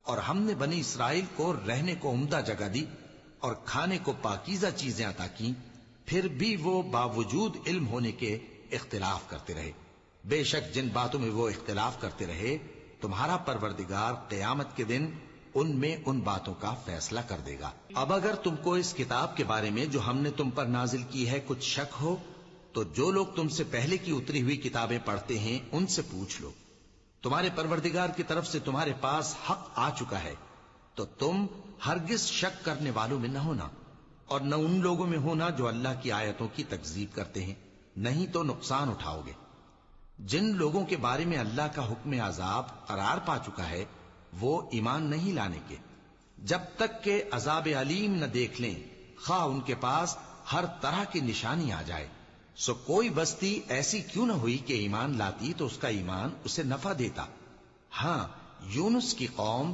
اور ہم نے بنی اسرائیل کو رہنے کو عمدہ جگہ دی اور کھانے کو پاکیزہ چیزیں عطا کی، پھر بھی وہ باوجود علم ہونے کے اختلاف کرتے رہے۔ بے شک جن باتوں میں وہ اختلاف کرتے رہے تمہارا پروردگار قیامت کے دن ان میں ان باتوں کا فیصلہ کر دے گا۔ اب اگر تم کو اس کتاب کے بارے میں جو ہم نے تم پر نازل کی ہے کچھ شک ہو تو جو لوگ تم سے پہلے کی اتری ہوئی کتابیں پڑھتے ہیں ان سے پوچھ لو، تمہارے پروردگار کی طرف سے تمہارے پاس حق آ چکا ہے تو تم ہرگز شک کرنے والوں میں نہ ہونا، اور نہ ان لوگوں میں ہونا جو اللہ کی آیتوں کی تکذیب کرتے ہیں، نہیں تو نقصان اٹھاؤ گے۔ جن لوگوں کے بارے میں اللہ کا حکم عذاب قرار پا چکا ہے وہ ایمان نہیں لانے کے جب تک کہ عذاب علیم نہ دیکھ لیں، خواہ ان کے پاس ہر طرح کی نشانی آ جائے۔ سو کوئی بستی ایسی کیوں نہ ہوئی کہ ایمان لاتی تو اس کا ایمان اسے نفع دیتا۔ ہاں، یونس کی قوم